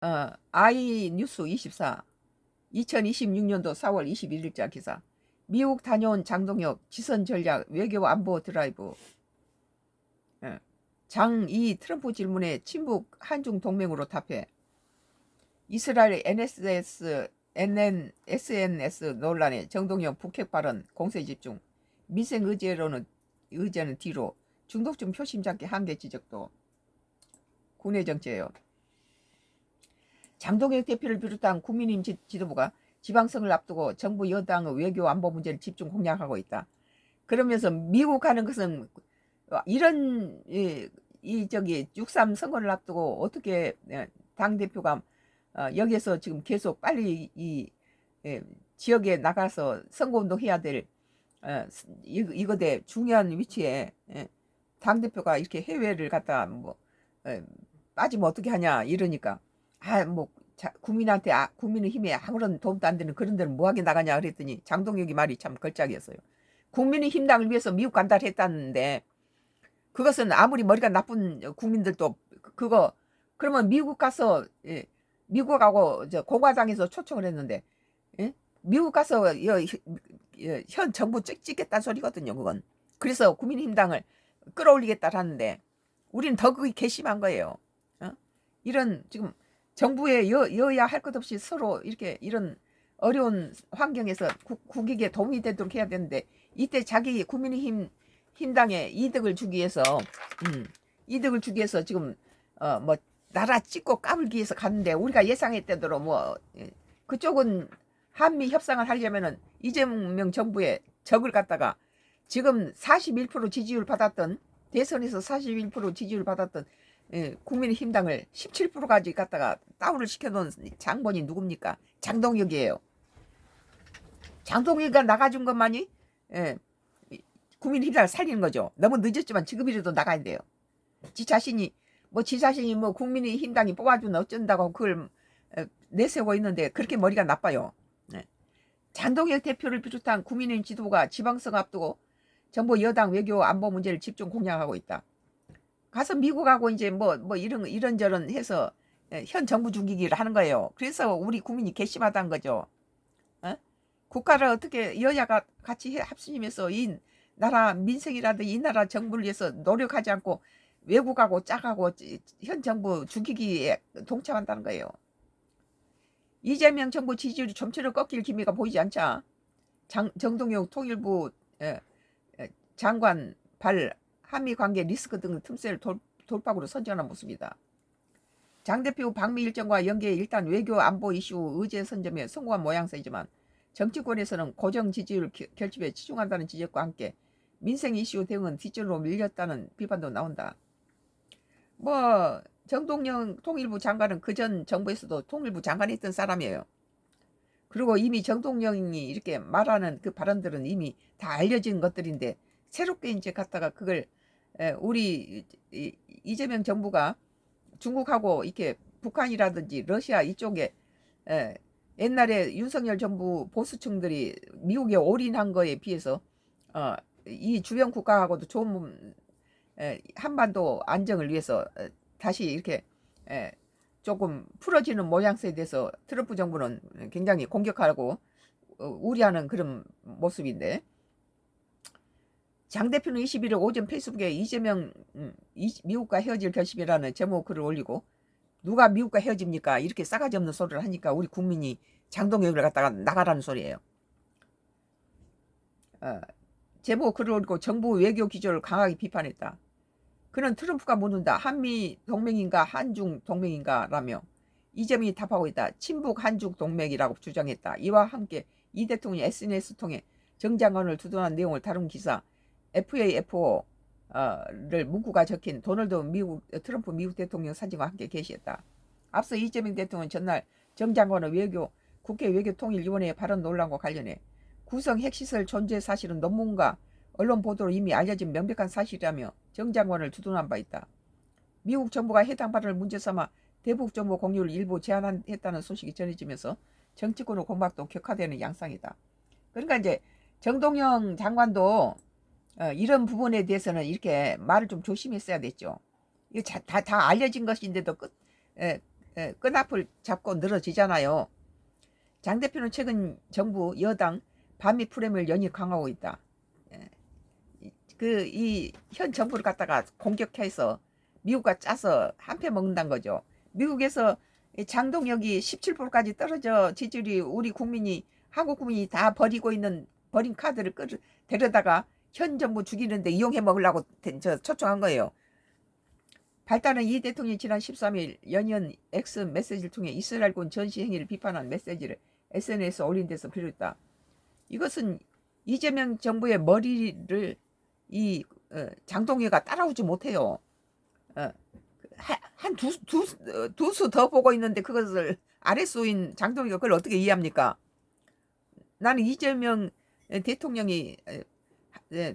아이뉴스 24 2026년도 4월 21일자 기사. 미국 다녀온 장동혁 지선 전략 외교 안보 드라이브. 장2 트럼프 질문에 친북 한중 동맹으로 답해. 이스라엘 SNS 논란에 정동영 북핵 발언 공세 집중. 민생 의제는 뒤로. 중독중 표심 잡기 한계 지적도. 국내 정치예요. 장동혁 대표를 비롯한 국민의힘 지도부가 지방선거를 앞두고 정부 여당의 외교 안보 문제를 집중 공략하고 있다. 그러면서 미국 가는 것은 이런 저기 6.3 선거를 앞두고 어떻게 당 대표가 여기에서 지금 계속 빨리 이 지역에 나가서 선거운동 해야 될 이거대 중요한 위치에 당 대표가 이렇게 해외를 갔다 뭐 빠지면 어떻게 하냐 이러니까 뭐 국민한테 국민의힘에 아무런 도움도 안 되는 그런 데는 뭐하게 나가냐 그랬더니 장동혁이 말이 참 걸작이었어요. 국민의힘당을 위해서 미국 간다를 했다는데 그것은 아무리 머리가 나쁜 국민들도 그거 그러면 미국 가서 미국하고 공화당에서 초청을 했는데 미국 가서 현 정부 찍겠다는 소리거든요. 그건 그래서 국민의힘당을 끌어올리겠다라는데 우리는 더 그게 괘씸한 거예요. 이런 지금 정부에 여야 할 것 없이 서로 이렇게 이런 어려운 환경에서 국익에 도움이 되도록 해야 되는데 이때 자기 국민의힘당에 이득을 주기 위해서 지금 뭐 나라 찍고 까불기 위해서 갔는데 우리가 예상했대대로 뭐 그쪽은 한미 협상을 하려면은 이재명 정부의 적을 갖다가 지금 41% 지지율 받았던 대선에서 41% 지지율 받았던 국민의힘당을 17%까지 갖다가 다운을 시켜놓은 장본이 누굽니까? 장동혁이에요. 장동혁이가 나가준 것만이 국민의힘당을 살리는 거죠. 너무 늦었지만 지금이라도 나가야 돼요. 지 자신이 뭐 국민의힘당이 뽑아주면 어쩐다고 그걸 내세우고 있는데 그렇게 머리가 나빠요. 장동혁 대표를 비롯한 국민의힘 지도부가 지방선거 앞두고 정부 여당 외교 안보 문제를 집중 공략하고 있다. 가서 미국하고 이제 뭐 이런저런 해서 현 정부 중기기를 하는 거예요. 그래서 우리 국민이 괘씸하다는 거죠. 국가를 어떻게 여야가 같이 합심해서 이 나라 민생이라든지 이 나라 정부를 위해서 노력하지 않고 외국하고 짝하고 현 정부 죽이기에 동참한다는 거예요. 이재명 정부 지지율이 좀처럼 꺾일 기미가 보이지 않자 정동영 통일부 장관 발 한미 관계 리스크 등 틈새를 돌파구로 선전한 모습이다. 장 대표 방미 일정과 연계해 일단 외교 안보 이슈 의제 선점에 성공한 모양새이지만 정치권에서는 고정 지지율 결집에 치중한다는 지적과 함께 민생 이슈 대응은 뒷전으로 밀렸다는 비판도 나온다. 뭐 정동영 통일부 장관은 그전 정부에서도 통일부 장관이 했던 사람이에요. 그리고 이미 정동영이 이렇게 말하는 그 발언들은 이미 다 알려진 것들인데 새롭게 이제 갖다가 그걸 우리 이재명 정부가 중국하고 이렇게 북한이라든지 러시아 이쪽에 옛날에 윤석열 정부 보수층들이 미국에 올인한 거에 비해서 이 주변 국가하고도 좋은 한반도 안정을 위해서 다시 이렇게 조금 풀어지는 모양새에 대해서 트럼프 정부는 굉장히 공격하고 우려하는 그런 모습인데 장 대표는 21일 오전 페이스북에 이재명 미국과 헤어질 결심이라는 제목 글을 올리고 누가 미국과 헤어집니까? 이렇게 싸가지 없는 소리를 하니까 우리 국민이 장동혁을 갖다가 나가라는 소리예요. 제목 글을 올리고 정부 외교 기조를 강하게 비판했다. 그는 트럼프가 묻는다. 한미 동맹인가 한중 동맹인가 라며 이재명이 답하고 있다. 친북 한중 동맹이라고 주장했다. 이와 함께 이 대통령이 SNS 통해 정 장관을 두둔한 내용을 다룬 기사 FAFO를 문구가 적힌 도널드 트럼프 미국 대통령 사진과 함께 게시했다. 앞서 이재명 대통령은 전날 정 장관의 국회 외교통일위원회의 발언 논란과 관련해 구성 핵시설 존재 사실은 논문과 언론 보도로 이미 알려진 명백한 사실이라며 정 장관을 두둔한 바 있다. 미국 정부가 해당 발언을 문제 삼아 대북 정보 공유를 일부 제한했다는 소식이 전해지면서 정치권의 공박도 격화되는 양상이다. 그러니까 이제 정동영 장관도 이런 부분에 대해서는 이렇게 말을 좀 조심했어야 됐죠. 이거 다 알려진 것인데도 끈앞을 잡고 늘어지잖아요. 장 대표는 최근 정부 여당 반미 프레임을 연이어 강화하고 있다. 그 이 현 정부를 갖다가 공격해서 미국과 짜서 한패 먹는다는 거죠. 미국에서 장동혁이 17%까지 떨어져 지지율이 우리 국민이 한국 국민이 다 버리고 있는 버린 카드를 데려다가 현 정부 죽이는데 이용해 먹으려고 초청한 거예요. 발단은 이 대통령이 지난 13일 연이은 X 메시지를 통해 이스라엘군 전시 행위를 비판한 메시지를 SNS에 올린 데서 비롯했다. 이것은 이재명 정부의 머리를 이 장동혁가 따라오지 못해요. 한 두 수 더 보고 있는데 그것을 아랫수인 장동혁이 그걸 어떻게 이해합니까? 나는 이재명 대통령이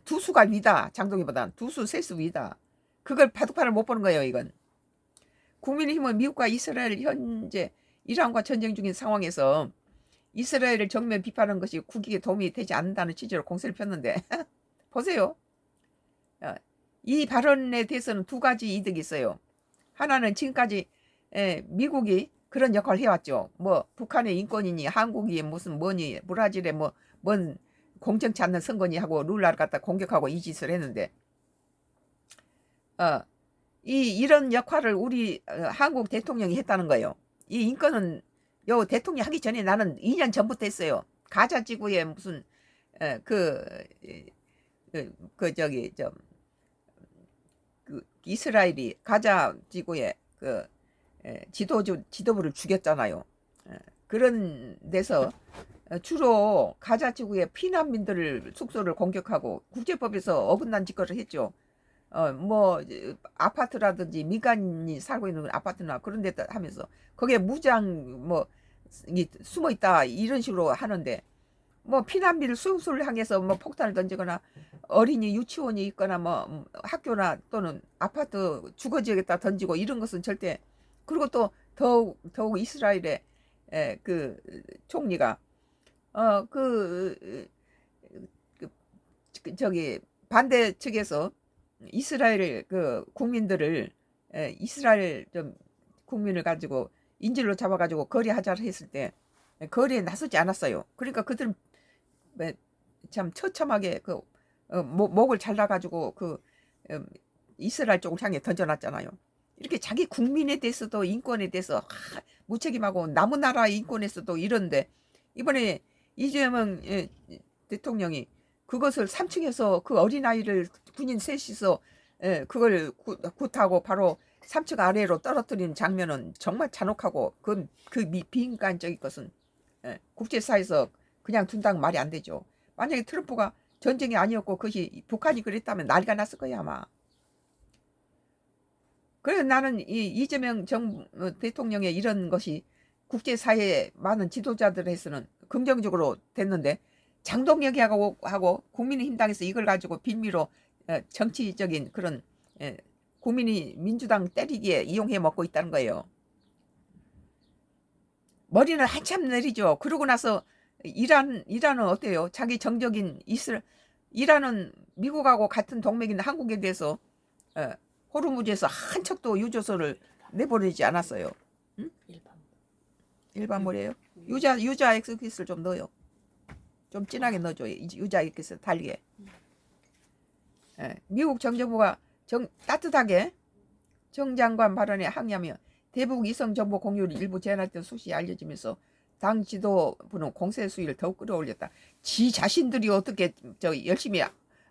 두 수가 위다. 장동혁보다 두 수 세 수 위다. 그걸 바둑판을 못 보는 거예요. 이건 국민의힘은 미국과 이스라엘 현재 이란과 전쟁 중인 상황에서 이스라엘을 정면 비판하는 것이 국익에 도움이 되지 않는다는 취지로 공세를 폈는데 보세요. 이 발언에 대해서는 두 가지 이득이 있어요. 하나는 지금까지 미국이 그런 역할을 해왔죠. 뭐 북한의 인권이니 한국이 무슨 뭐니 브라질의 뭔 공정치 않는 선거니 하고 룰라를 갖다 공격하고 이 짓을 했는데 이런 역할을 우리 한국 대통령이 했다는 거예요. 이 인권은 요 대통령 하기 전에 나는 2년 전부터 했어요. 가자 지구에 무슨 이스라엘이 가자 지구에 지도부를 죽였잖아요. 그런 데서 주로 가자 지구의 피난민들을 숙소를 공격하고 국제법에서 어긋난 짓거리를 했죠. 뭐 아파트라든지 민간인이 살고 있는 아파트나 그런 데 하면서 거기에 무장 뭐 숨어 있다 이런 식으로 하는데 뭐 피난민을 수용소를 향해서 뭐 폭탄을 던지거나 어린이 유치원이 있거나 뭐 학교나 또는 아파트 주거 지역에다 던지고 이런 것은 절대. 그리고 또 더욱 이스라엘의 그 총리가 저기 반대 측에서 이스라엘 그 국민들을 이스라엘 좀 국민을 가지고 인질로 잡아가지고 거리하자를 했을 때 거리에 나서지 않았어요. 그러니까 그들은 참 처참하게 목을 잘라가지고 이스라엘 쪽을 향해 던져놨잖아요. 이렇게 자기 국민에 대해서도 인권에 대해서 무책임하고 남의 나라 인권에서도 이런데 이번에 이재명 대통령이 그것을 3층에서 그 어린아이를 군인 셋이서 그걸 굿하고 바로 3층 아래로 떨어뜨리는 장면은 정말 잔혹하고 그 비인간적인 것은 국제사회에서 그냥 둔다는 말이 안 되죠. 만약에 트럼프가 전쟁이 아니었고 그것이 북한이 그랬다면 난리가 났을 거야 아마. 그래서 나는 이재명 대통령의 이런 것이 국제사회의 많은 지도자들에서는 긍정적으로 됐는데 장동혁하고 국민의힘당에서 이걸 가지고 빌미로 정치적인 그런 국민이 민주당 때리기에 이용해 먹고 있다는 거예요. 머리는 한참 내리죠. 그러고 나서 이란은 어때요? 자기 정적인 이란은 미국하고 같은 동맹인 한국에 대해서 호르무즈에서 한 척도 유조선을 내보내지 않았어요. 응? 일반물이에요? 유자 엑스키스를 좀 넣어요. 좀 진하게 넣어줘요. 유자 엑스키스 달게. 미국 정정부가 따뜻하게 정 장관 발언에 항의하며 대북 이성 정보 공유를 일부 제한할 때 수시 알려지면서 당 지도부는 공세 수위를 더욱 끌어올렸다. 지 자신들이 어떻게 열심히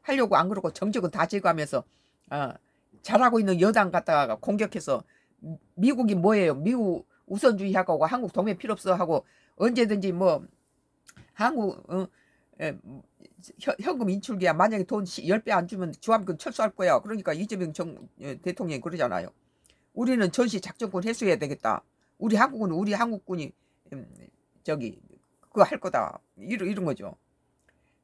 하려고 안 그러고 정적은 다 제거하면서 잘하고 있는 여당 갖다가 공격해서 미국이 뭐예요? 미국 우선주의하고 한국 동맹 필요 없어 하고 언제든지 뭐 한국 현금 인출기야 만약에 돈 10배 안 주면 주한군 철수할 거야. 그러니까 이재명 대통령이 그러잖아요. 우리는 전시 작전권 해소해야 되겠다. 우리 한국군이 그거 할 거다. 이런 거죠.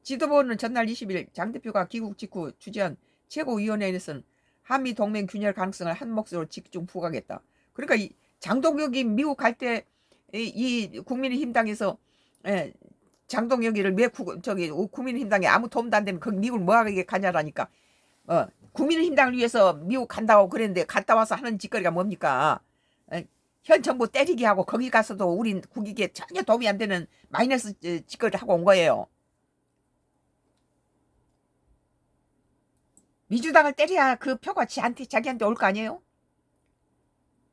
지도부는 전날 20일 장 대표가 귀국 직후 주재한 최고위원회에서는 한미 동맹 균열 가능성을 한 몫으로 집중 부각했다. 그러니까 이 장동혁이 미국 갈 때 이 국민의힘당에서 장동혁이를 왜 국민의힘당에 아무 도움도 안 되면 거기 미국을 뭐하게 가냐라니까. 국민의힘당을 위해서 미국 간다고 그랬는데 갔다 와서 하는 짓거리가 뭡니까? 현 정부 때리게 하고 거기 가서도 우리 국익에 전혀 도움이 안 되는 마이너스 짓거리를 하고 온 거예요. 민주당을 때려야 그 표가 자기한테 올 거 아니에요?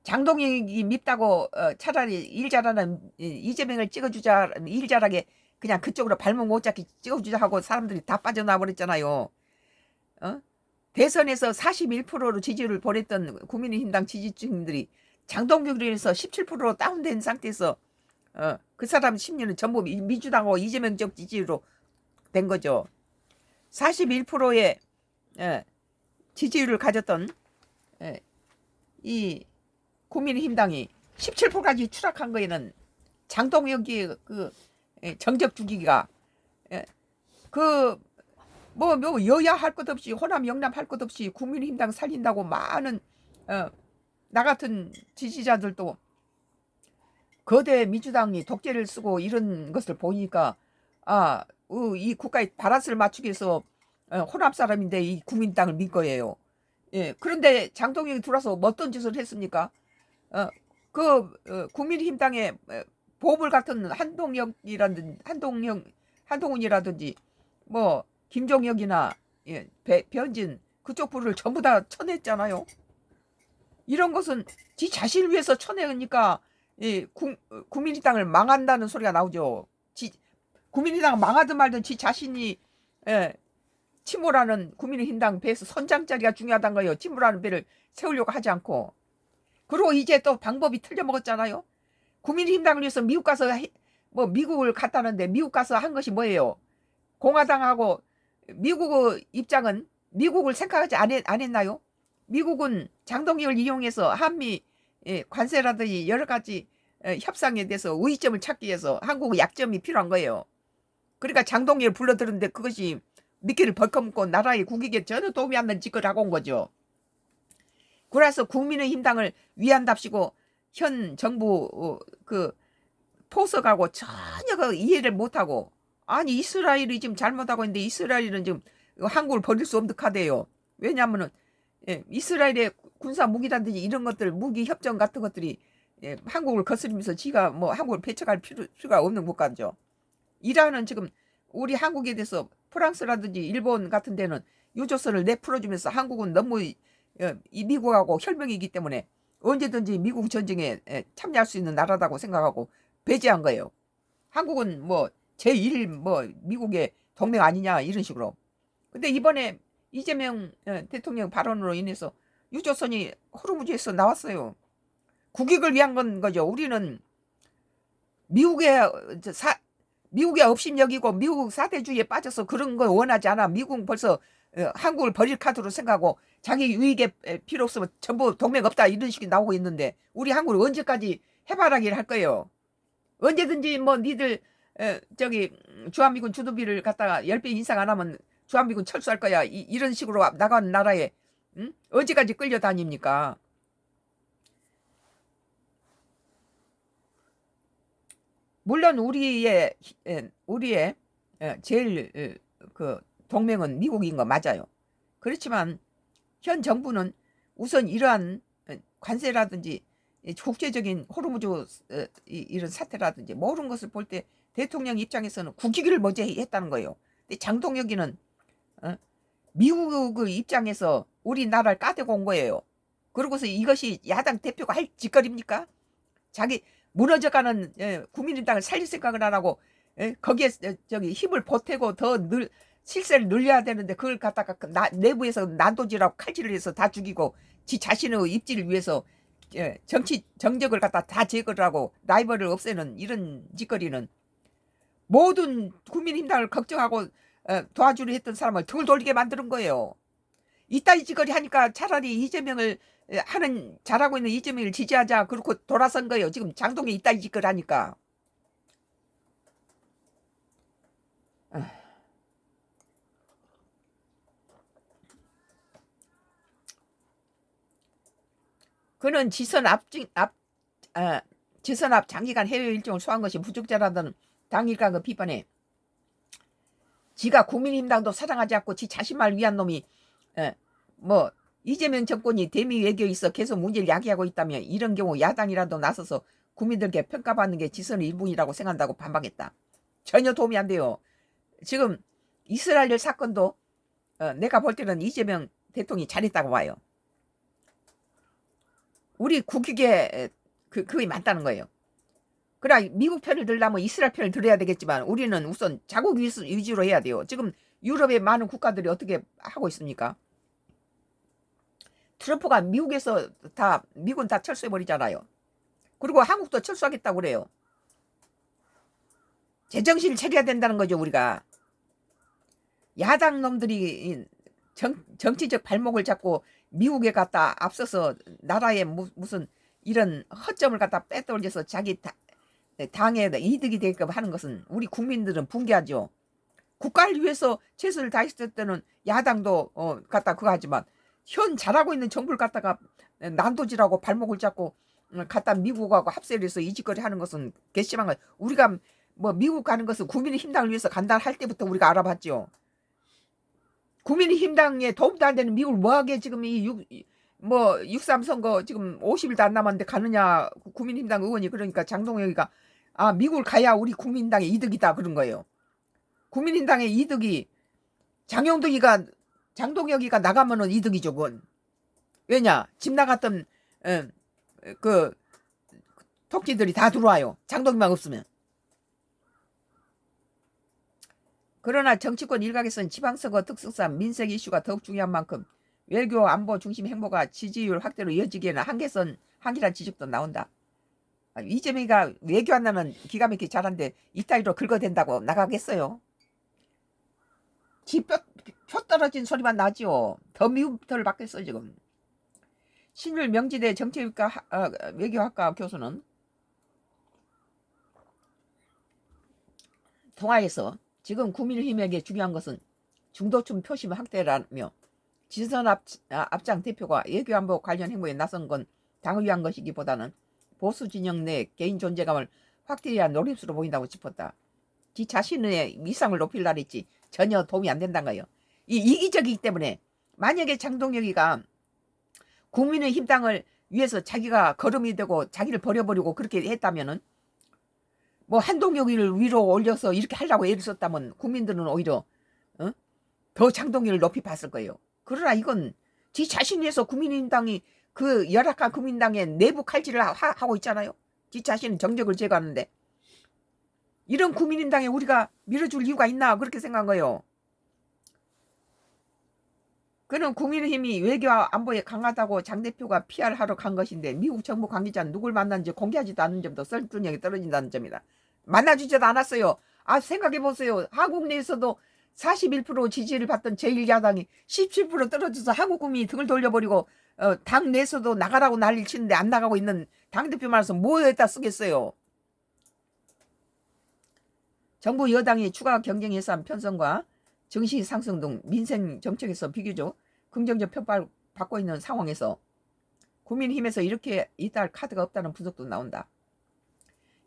장동혁이 밉다고 차라리 일 잘하는 이재명을 찍어주자, 일 잘하게 그냥 그쪽으로 발목 못 잡게 찍어주자 하고 사람들이 다 빠져나와 버렸잖아요. 어? 대선에서 41%로 지지를 보냈던 국민의힘당 지지층들이 장동혁으로 인해서 17%로 다운된 상태에서 그 사람 심리는 전부 민주당하고 이재명 쪽 지지로 된 거죠. 41%의 지지율을 가졌던 이 국민의힘당이 17%까지 추락한 거에는 장동혁이 그 정적 죽이기가 뭐 여야 할 것 없이 호남 영남 할 것 없이 국민의힘당 살린다고 많은 나 같은 지지자들도 거대 민주당이 독재를 쓰고 이런 것을 보니까 이 국가의 바란스를 맞추기 위해서 호남 사람인데 이 국민당을 민 거예요. 예, 그런데 장동혁이 들어와서 뭐 어떤 짓을 했습니까? 국민의힘당의 보물 같은 한동훈이라든지 뭐 김종혁이나 변진 그쪽 부를 전부 다 쳐냈잖아요. 이런 것은 지 자신을 위해서 쳐내니까 국민의당을 망한다는 소리가 나오죠. 국민의당 망하든 말든 지 자신이 침몰하는 국민의힘당 배에서 선장자리가 중요하단 거예요. 침몰하는 배를 세우려고 하지 않고. 그리고 이제 또 방법이 틀려먹었잖아요. 국민의힘당을 위해서 미국 가서 미국을 갔다는데 미국 가서 한 것이 뭐예요? 공화당하고 미국의 입장은 미국을 생각하지 안 했나요? 미국은 장동혁을 이용해서 한미 관세라든지 여러 가지 협상에 대해서 우위점을 찾기 위해서 한국의 약점이 필요한 거예요. 그러니까 장동혁을 불러들었는데 그것이 미끼를 벌컥 묶고 나라의 국익에 전혀 도움이 안 되는 짓을 하고 온 거죠. 그래서 국민의힘당을 위한답시고 현 정부 포석하고 전혀 이해를 못하고 아니 이스라엘이 지금 잘못하고 있는데 이스라엘은 지금 한국을 버릴 수 없는 카드예요. 왜냐하면은 이스라엘의 군사 무기라든지 이런 것들 무기 협정 같은 것들이 한국을 거스르면서 지가 뭐 한국을 배척할 필요가 없는 국가죠. 이란은 지금 우리 한국에 대해서 프랑스라든지 일본 같은 데는 유조선을 내풀어주면서 한국은 너무 이 미국하고 혈맹이기 때문에 언제든지 미국 전쟁에 참여할 수 있는 나라다고 생각하고 배제한 거예요. 한국은 뭐 제1 미국의 동맹 아니냐 이런 식으로. 근데 이번에 이재명 대통령 발언으로 인해서 유조선이 호르무즈에서 나왔어요. 국익을 위한 건 거죠. 우리는 미국의 업신여기고 미국 사대주의에 빠져서 그런 걸 원하지 않아. 미국은 벌써 한국을 버릴 카드로 생각하고 자기 유익에 필요 없으면 전부 동맹 없다 이런 식이 나오고 있는데 우리 한국을 언제까지 해바라기를 할 거예요. 언제든지 뭐 니들 주한미군 주둔비를 갖다가 10배 인상 안 하면 주한미군 철수할 거야. 이런 식으로 나가는 나라에 언제까지 끌려다닙니까? 물론 우리의 제일 그 동맹은 미국인 거 맞아요. 그렇지만 현 정부는 우선 이러한 관세라든지 국제적인 호르무즈 이런 사태라든지 모든 것을 볼 때 대통령 입장에서는 국익을 먼저 했다는 거예요. 근데 장동혁이는 미국의 입장에서 우리나라를 까대고 온 거예요. 그러고서 이것이 야당 대표가 할 짓거리입니까? 자기 무너져가는 국민의당을 살릴 생각을 안 하고 거기에 힘을 보태고 더 실세를 늘려야 되는데 그걸 갖다가 내부에서 난도질하고 칼질을 해서 다 죽이고 지 자신의 입지를 위해서 정적을 갖다 다 제거를 하고 라이벌을 없애는 이런 짓거리는 모든 국민의힘당을 걱정하고 도와주려 했던 사람을 등을 돌리게 만드는 거예요. 이따위 짓거리 하니까 차라리 이재명을 잘하고 있는 이재명을 지지하자 그렇고 돌아선 거예요. 지금 장동에 이따위 짓거리 하니까. 그는 지선 앞 장기간 해외 일정을 소화한 것이 부적절하다는 당일간 비판에 지가 국민의힘당도 사랑하지 않고 지 자신만을 위한 놈이 이재명 정권이 대미 외교에 있어 계속 문제를 야기하고 있다며 이런 경우 야당이라도 나서서 국민들께 평가받는 게 지선의 일부이라고 생각한다고 반박했다. 전혀 도움이 안 돼요. 지금 이스라엘 사건도 내가 볼 때는 이재명 대통령이 잘했다고 봐요. 우리 국익에 그게 맞다는 거예요. 그러나 미국 편을 들려면 이스라엘 편을 들어야 되겠지만 우리는 우선 자국 위주로 해야 돼요. 지금 유럽의 많은 국가들이 어떻게 하고 있습니까? 트럼프가 미국은 다 철수해버리잖아요. 그리고 한국도 철수하겠다고 그래요. 제정신을 차려야 된다는 거죠, 우리가. 야당 놈들이 정치적 발목을 잡고 미국에 갖다 앞서서 나라에 무슨 이런 허점을 갖다 빼돌려서 자기 당에 이득이 되게끔 하는 것은 우리 국민들은 붕괴하죠. 국가를 위해서 최선을 다했을 때는 야당도 갖다 그거 하지만 현 잘하고 있는 정부를 갖다가 난도질하고 발목을 잡고 갖다 미국하고 합세를 해서 이 짓거리 하는 것은 괘씸한 거예요. 우리가 뭐 미국 가는 것은 국민의힘당을 위해서 간다 할 때부터 우리가 알아봤죠. 국민의힘당에 도움도 안 되는 미국을 뭐하게 지금 6.3 선거 지금 50일도 안 남았는데 가느냐. 국민의힘당 의원이 그러니까 장동혁이가 미국을 가야 우리 국민당의 이득이다 그런 거예요. 국민의힘당의 이득이 장동혁이가 나가면은 이득이죠. 그건 왜냐 집 나갔던 그 톡지들이 다 들어와요. 장동혁만 없으면. 그러나 정치권 일각에서는 지방선거 특성상 민생 이슈가 더욱 중요한 만큼 외교 안보 중심 행보가 지지율 확대로 이어지기에는 한계란 지적도 나온다. 이재명이가 외교 하나는 기가 막히게 잘하는데 이따위로 긁어댄다고 나가겠어요? 표 떨어진 소리만 나지요. 더 미움터를 받겠어 지금. 신율 명지대 정치외교학과 외교학과 교수는 통화에서 지금 국민의힘에게 중요한 것은 중도층 표심 확대라며 지선 앞장 대표가 외교안보 관련 행보에 나선 건 당을 위한 것이기보다는 보수 진영 내 개인 존재감을 확대해야 위한 노림수로 보인다고 짚었다. 지 자신의 위상을 높이려고 했지 전혀 도움이 안 된다는 거예요. 이기적이기 때문에 만약에 장동혁이가 국민의힘당을 위해서 자기가 거름이 되고 자기를 버려버리고 그렇게 했다면은 뭐 한동혁이를 위로 올려서 이렇게 하려고 애를 썼다면 국민들은 오히려 더 장동혁을 높이 봤을 거예요. 그러나 이건 지 자신 위해서 국민의힘당이 그 열악한 국민당의 내부 칼질을 하고 있잖아요. 지 자신은 정적을 제거하는데 이런 국민의힘당에 우리가 밀어줄 이유가 있나 그렇게 생각한 거예요. 그는 국민의힘이 외교 안보에 강하다고 장 대표가 PR하러 간 것인데 미국 정부 관계자는 누굴 만났는지 공개하지도 않는 점도 설득력이 떨어진다는 점이다. 만나주지도 않았어요. 생각해보세요. 한국 내에서도 41% 지지를 받던 제1야당이 17% 떨어져서 한국 국민이 등을 돌려버리고 당 내에서도 나가라고 난리를 치는데 안 나가고 있는 당대표 말아서 뭐에다 쓰겠어요. 정부 여당이 추가 경쟁 예산 편성과 증시 상승 등 민생 정책에서 비교적 긍정적 평가를 받고 있는 상황에서 국민의힘에서 이렇게 이탈 카드가 없다는 분석도 나온다.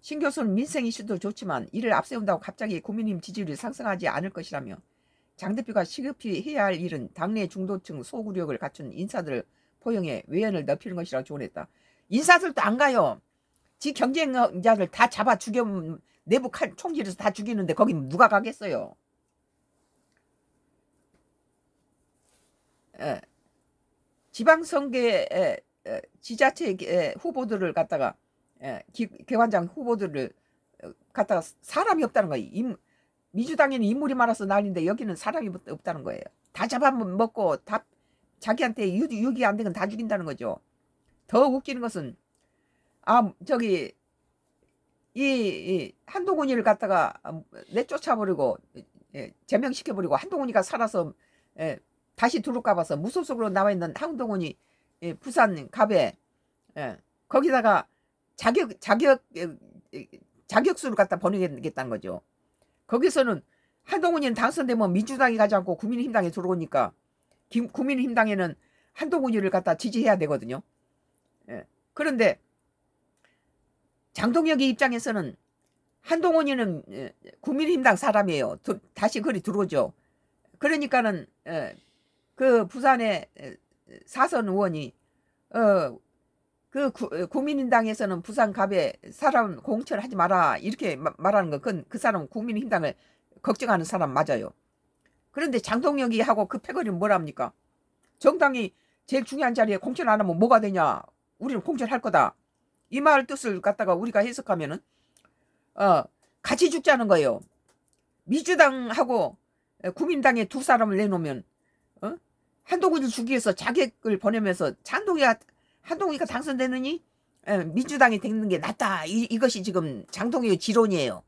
신 교수는 민생 이슈도 좋지만 이를 앞세운다고 갑자기 국민의힘 지지율이 상승하지 않을 것이라며 장 대표가 시급히 해야 할 일은 당내 중도층 소구력을 갖춘 인사들을 포용해 외연을 넓히는 것이라고 조언했다. 인사들도 안 가요. 지 경쟁자들 다 잡아 죽여 내부 총질해서 다 죽이는데 거기 누가 가겠어요. 지방선거에 지자체 후보들을 갖다가 개관장 후보들을 갖다가 사람이 없다는 거예요. 민주당에는 인물이 많아서 난리인데 여기는 사람이 없다는 거예요. 다 잡아먹고 다 자기한테 유기 안 되건 다 죽인다는 거죠. 더 웃기는 것은 이 한동훈이를 갖다가 내쫓아버리고 제명시켜버리고 한동훈이가 살아서 다시 들어올까 봐서 무소속으로 나와 있는 한동훈이 부산 갑에 거기다가 자격수를 갖다 보내겠다는 거죠. 거기서는 한동훈이는 당선되면 민주당이 가지 않고 국민의힘당에 들어오니까 국민의힘당에는 한동훈이를 갖다 지지해야 되거든요. 그런데 장동혁의 입장에서는 한동훈이는 국민의힘당 사람이에요. 다시 그리 들어오죠. 그러니까는 그 부산에 사선 의원이 국민의힘당에서는 부산갑에 사람 공천하지 마라 이렇게 말하는 거, 그건 그 사람 국민의힘당을 걱정하는 사람 맞아요. 그런데 장동혁이 하고 그 패거리는 뭐랍니까? 정당이 제일 중요한 자리에 공천 안 하면 뭐가 되냐? 우리는 공천할 거다. 이 말 뜻을 갖다가 우리가 해석하면은 같이 죽자는 거예요. 민주당하고 국민당에 두 사람을 내놓으면 한동훈을 주기 위해서 자객을 보내면서 한동훈이가 당선되느니 민주당이 되는 게 낫다. 이것이 지금 장동혁의 지론이에요.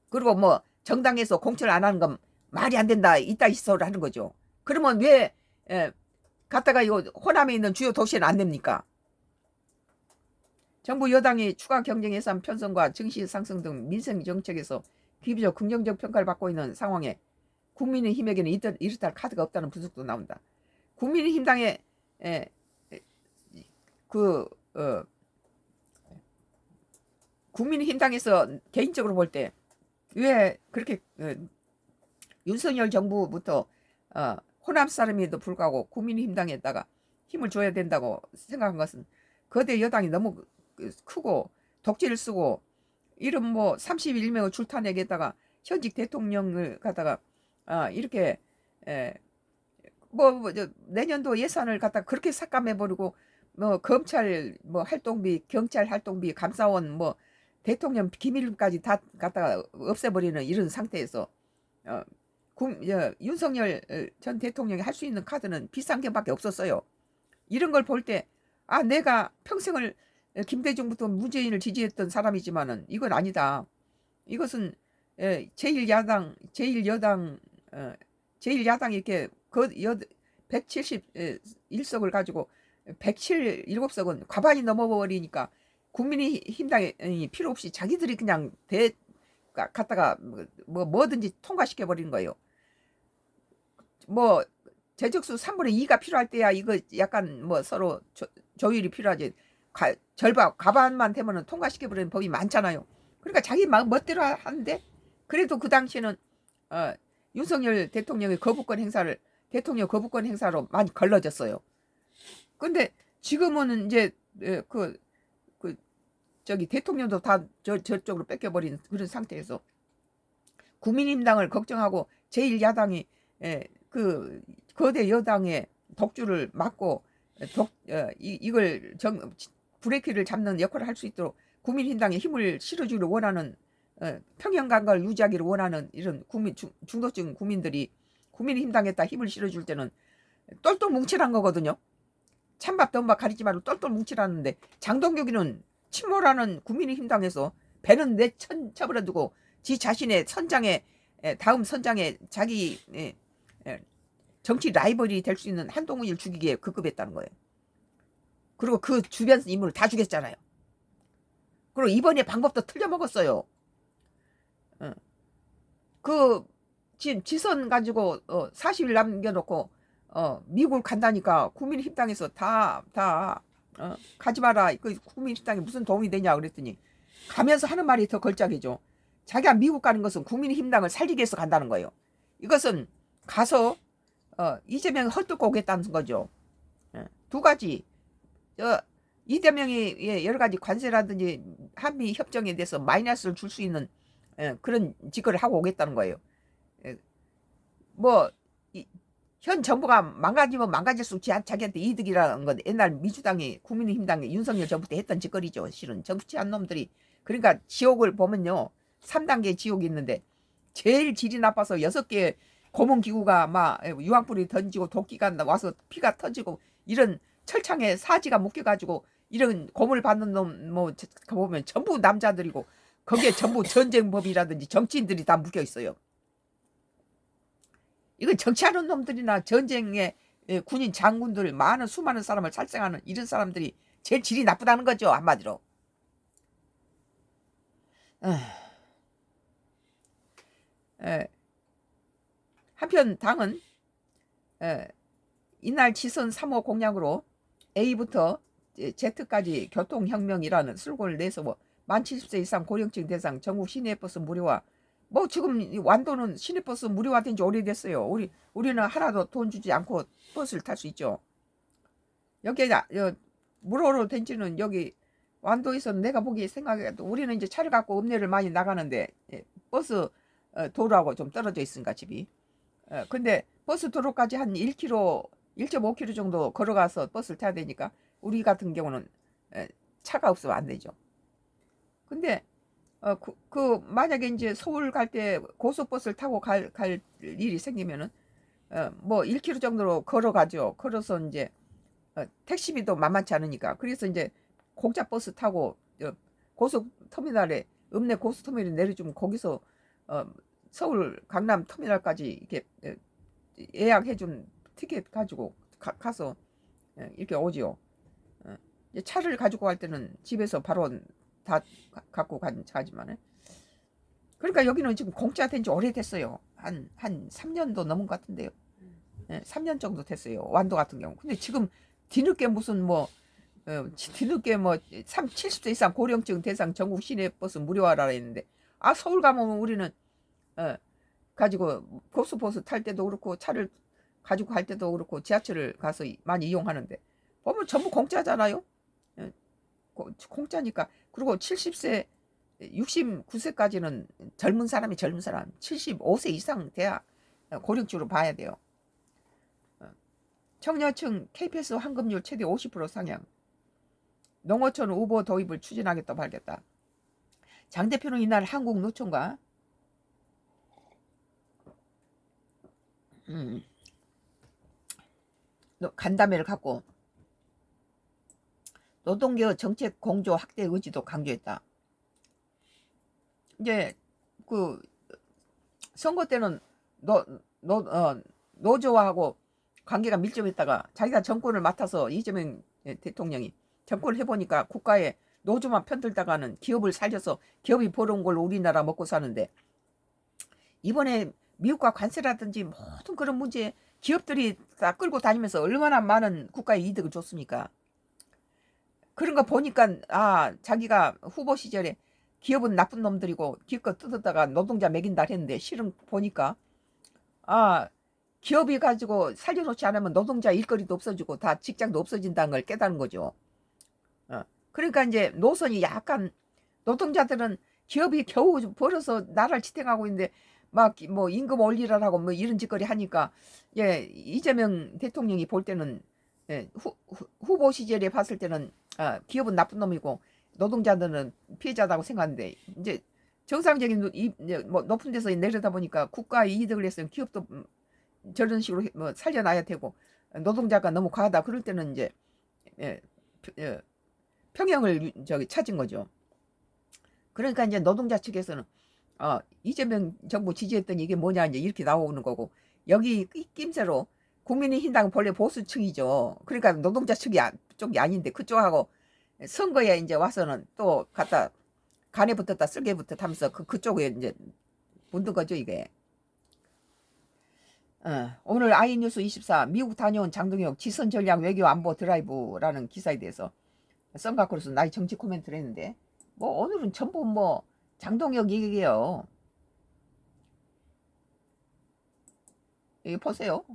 그리고 뭐 정당에서 공천을 안 하는 건 말이 안 된다. 이따 시설을 하는 거죠. 그러면 왜 갔다가 이거 호남에 있는 주요 도시는 안 됩니까? 정부 여당이 추가 경쟁 예산 편성과 증시 상승 등 민생 정책에서 비교적 긍정적 평가를 받고 있는 상황에 국민의힘에게는 이렇다 할 카드가 없다는 분석도 나온다. 국민의힘당의 국민의힘당에서 개인적으로 볼 때 왜 그렇게 윤석열 정부부터 호남 사람에도 불구하고 국민의힘당에다가 힘을 줘야 된다고 생각한 것은 거대 여당이 너무 크고 독재를 쓰고 이런 뭐 31명을 줄타내겠다가 현직 대통령을 갖다가 이렇게 내년도 예산을 갖다가 그렇게 삭감해버리고 뭐 검찰 뭐 활동비, 경찰 활동비, 감사원 뭐 대통령 기밀까지 다 갖다가 없애버리는 이런 상태에서 윤석열 전 대통령이 할 수 있는 카드는 비상경밖에 없었어요. 이런 걸 볼 때 내가 평생을 김대중부터 문재인을 지지했던 사람이지만은 이건 아니다. 이것은 제1야당 이렇게 171석을 가지고 107석은 과반이 넘어버리니까 국민의힘당이 필요 없이 자기들이 그냥 갖다가 뭐든지 통과시켜 버리는 거예요. 뭐 재적수 3분의 2가 필요할 때야 이거 약간 뭐 서로 조율이 필요하지. 과반만 되면은 통과시켜 버리는 법이 많잖아요. 그러니까 자기 마음 멋대로 하는데 그래도 그 당시에는 윤석열 대통령의 대통령 거부권 행사로 많이 걸러졌어요. 근데 지금은 이제 대통령도 다 저쪽으로 뺏겨버린 그런 상태에서 국민의힘당을 걱정하고 제1야당이 그 거대 여당의 독주를 막고 이걸 브레이크를 잡는 역할을 할 수 있도록 국민의힘당에 힘을 실어주기를 원하는 평형감각을 유지하기를 원하는 이런 중도층 국민들이 국민의힘당에다 힘을 실어줄 때는 똘똘 뭉치란 거거든요. 찬밥 던밥 가리지 말고 똘똘 뭉치라는데 장동혁이는 침몰하는 국민의힘당에서 배는 내쳐버려두고 지 자신의 다음 선장에 자기 정치 라이벌이 될 수 있는 한동훈을 죽이기에 급급했다는 거예요. 그리고 그 주변 인물을 다 죽였잖아요. 그리고 이번에 방법도 틀려먹었어요. 지금 지선 가지고 40일 남겨놓고 미국을 간다니까 국민의힘당에서 다 가지 마라. 그 국민의힘당에 무슨 도움이 되냐 그랬더니 가면서 하는 말이 더 걸작이죠. 자기가 미국 가는 것은 국민의힘당을 살리기 위해서 간다는 거예요. 이것은 가서 이재명을 헐뜯고 오겠다는 거죠. 두 가지 이재명이 여러 가지 관세라든지 한미 협정에 대해서 마이너스를 줄 수 있는 그런 짓거리를 하고 오겠다는 거예요. 현 정부가 망가지면 망가질수록 자기한테 이득이라는 건 옛날 민주당이 국민의힘당이 윤석열 정부 때 했던 짓거리죠. 실은 정치한 놈들이. 그러니까 지옥을 보면요 3단계 지옥이 있는데 제일 질이 나빠서 6개 고문기구가 막 유황불이 던지고 도끼가 와서 피가 터지고 이런 철창에 사지가 묶여가지고 이런 고문을 받는 놈 보면 전부 남자들이고 거기에 전부 전쟁법이라든지 정치인들이 다 묶여 있어요. 이건 정치하는 놈들이나 전쟁에 군인 장군들 수많은 사람을 살생하는 이런 사람들이 제일 질이 나쁘다는 거죠. 한마디로. 한편 당은 이날 지선 3호 공약으로 A부터 Z까지 교통혁명이라는 슬로건을 내서 만 70세 이상 고령층 대상 전국 시내버스 무료화. 지금 완도는 시내버스 무료화된 지 오래됐어요. 우리는 하나도 돈 주지 않고 버스를 탈 수 있죠. 여기 무료로 된 지는 여기 완도에서 내가 보기 생각해도 우리는 이제 차를 갖고 읍내를 많이 나가는데 버스 도로하고 좀 떨어져 있으니까 집이. 근데 버스 도로까지 한 1km, 1.5km 정도 걸어가서 버스를 타야 되니까 우리 같은 경우는 차가 없으면 안 되죠. 근데 만약에 이제 서울 갈 때 고속버스를 타고 갈 일이 생기면은 뭐 1km 정도로 걸어가죠. 걸어서 이제 택시비도 만만치 않으니까. 그래서 이제 공짜 버스 타고 고속터미널에 읍내 고속터미널에 내려주면 거기서 서울 강남 터미널까지 이렇게 예약해준 티켓 가지고 가서 이렇게 오지요. 이제 차를 가지고 갈 때는 집에서 바로 다 갖고 가지만 그러니까 여기는 지금 공짜 된 지 오래됐어요. 한 3년도 넘은 것 같은데요. 3년 정도 됐어요. 완도 같은 경우. 근데 지금 뒤늦게 무슨 뒤늦게 70세 이상 고령층 대상 전국 시내버스 무료화라 했는데 서울 가면 우리는 가지고 고속버스 탈 때도 그렇고 차를 가지고 갈 때도 그렇고 지하철을 가서 많이 이용하는데 보면 전부 공짜잖아요. 공짜니까. 그리고 70세 69세까지는 젊은 사람 75세 이상 돼야 고령층으로 봐야 돼요. 청년층 KPS 환급률 최대 50% 상향. 농어촌 우보 도입을 추진하겠다 밝혔다. 장 대표는 이날 한국노총과 간담회를 갖고 노동개혁 정책 공조 확대 의지도 강조했다. 이제 그 선거 때는 노조하고 관계가 밀접했다가 자기가 정권을 맡아서 이재명 대통령이 정권을 해보니까 국가에 노조만 편들다가는 기업을 살려서 기업이 벌어온 걸로 우리나라 먹고 사는데 이번에 미국과 관세라든지 모든 그런 문제 기업들이 다 끌고 다니면서 얼마나 많은 국가에 이득을 줬습니까? 그런 거 보니까 자기가 후보 시절에 기업은 나쁜 놈들이고 기껏 뜯었다가 노동자 먹인다 했는데 실은 보니까 기업이 가지고 살려놓지 않으면 노동자 일거리도 없어지고 다 직장도 없어진다는 걸 깨달은 거죠. 그러니까 이제 노선이 약간 노동자들은 기업이 겨우 벌어서 나라를 지탱하고 있는데 막 뭐 임금 올리라라고 뭐 이런 짓거리 하니까 이재명 대통령이 볼 때는 후보 시절에 봤을 때는 기업은 나쁜 놈이고 노동자들은 피해자다고 생각하는데 이제 정상적인 뭐 높은 데서 내려다 보니까 국가의 이득을 했으면 기업도 저런 식으로 살려놔야 되고 노동자가 너무 과하다 그럴 때는 이제 평형을 찾은 거죠. 그러니까 이제 노동자 측에서는 이재명 정부 지지했더니 이게 뭐냐 이제 이렇게 나오는 거고 여기 낌새로 국민의힘당은 본래 보수층이죠. 그러니까 노동자 쪽이 아닌데 그쪽하고 선거에 이제 와서는 또 갖다 간에 붙었다 쓸개 붙었다 하면서 그쪽에 이제 붙는 거죠 이게. 오늘 아이뉴스 24 미국 다녀온 장동혁 지선 전략 외교 안보 드라이브라는 기사에 대해서 썬가크로서 나의 정치 코멘트를 했는데 오늘은 전부 장동혁 얘기예요. 여기 보세요.